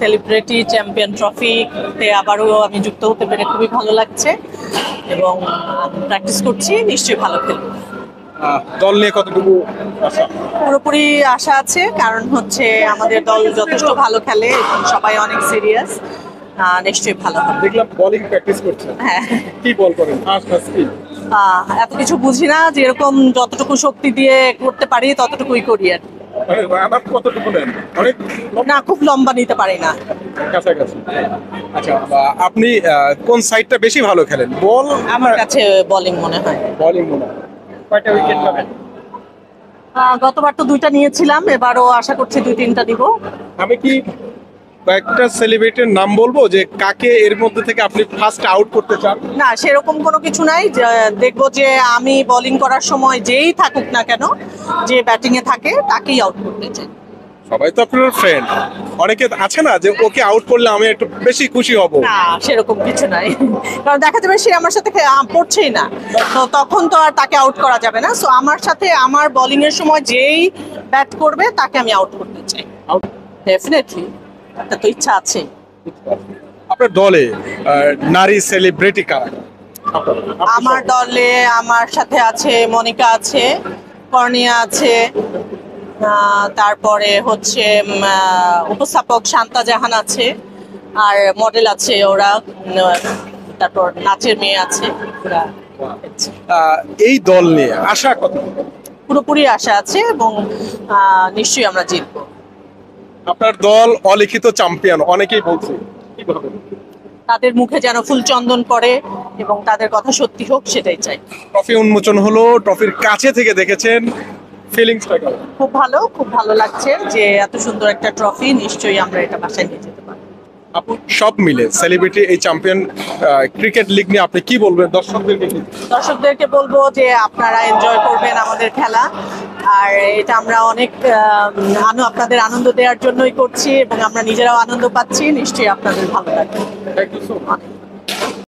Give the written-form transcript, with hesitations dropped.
Celebrity champion ট্রফিতে আবারও আমি যুক্ত হতে পেরে খুবই ভালো লাগছে এবং প্র্যাকটিস করছি, নিশ্চয়ই ভালো খেলবো। দল নিয়ে কতটুকু আশা? পুরোপুরি আশা আছে, কারণ হচ্ছে আমাদের দল যথেষ্ট ভালো খেলে এবং সবাই অনেক সিরিয়াস। নিশ্চয়ই ভালো হবে। দেখলাম বোলিং প্র্যাকটিস করছেন, হ্যাঁ, কি বল করেন? ফাস্ট না স্পিড? এত কিছু বুঝি না, যেরকম যতটুকু শক্তি দিয়ে করতে পারি ততটুকুই করি আর কি। রান কতটুকু নেন? অনেক না, খুব লম্বা নিতে পারি না। কাছাকাছি। আচ্ছা, আপনি কোন সাইডটা বেশি ভালো খেলেন, বল আমার কাছে বোলিং মনে হয়। বোলিং মনে হয়? কয়টা উইকেট পাবেন? গতবার তো 2টা নিয়েছিলাম, এবারও আশা করছি 2-3টা দিব। আমি কি কয়েকটা সেলিব্রিটির নাম বলবো যে কাকে এর মধ্যে থেকে আপনি ফার্স্ট আউট করতে চান? না, সেরকম কোনো কিছু নাই। দেখবো যে আমি বোলিং করার সময় যেই থাকুক না কেন, যে ব্যাটিং এ থাকে তাকেই আউট করতে চাই। সবাই তো আপনার ফ্রেন্ড, অনেকে আছে না যে ওকে আউট করলে আমি একটু বেশি খুশি হব। না, সেরকম কিছু নাই, কারণ দেখা যাবে সে আমার সাথে পড়ছেই না, তো তখন তো আর তাকে আউট করা যাবে না। সো আমার সাথে আমার বোলিং এর সময় যেই ব্যাট করবে তাকে আমি আউট করতে চাই। ডেফিনেটলি, একটা তো ইচ্ছা আছে। আপনার দলে নারী সেলিব্রিটি কারা? আমার দলে আমার সাথে আছে মনিকা আছে, কর্নিয়া আছে, তারপরে হচ্ছে উপস্থাপক শান্তা জাহান আছে, আর মডেল আছে ওরা, তারপর নাচের মেয়ে আছে ওরা। এই দল নিয়ে আশা কত? পুরোপুরি আশা আছে এবং নিশ্চয়ই আমরা জিতবো। আপনার দল অলিখিত চ্যাম্পিয়ন অনেকেই বলছে, কি ভাবেন? তাদের মুখে যেন ফুল চন্দন পড়ে এবং তাদের কথা সত্যি হোক, সেটাই চাই। ট্রফি উন্মোচন হলো, ট্রফির কাছে থেকে দেখেছেন, ফিলিংসটা কেমন? খুব ভালো, খুব ভালো লাগছে যে এত সুন্দর একটা ট্রফি, নিশ্চয়ই আমরা এটা বাসায় নিয়ে যেতে পারবো। আপু, সব মিলে সেলিব্রিটি এই চ্যাম্পিয়ন ক্রিকেট লিগ নিয়ে আপনি কি বলবেন দর্শকদেরকে? দর্শকদেরকে বলবো যে আপনারা এনজয় করবেন আমাদের খেলা, আর এটা আমরা অনেক আপনাদের আনন্দ দেওয়ার জন্যই করছি এবং আমরা নিজেরাও আনন্দ পাচ্ছি। নিশ্চয়ই আপনাদের ভালো লাগবে। Thank you so much.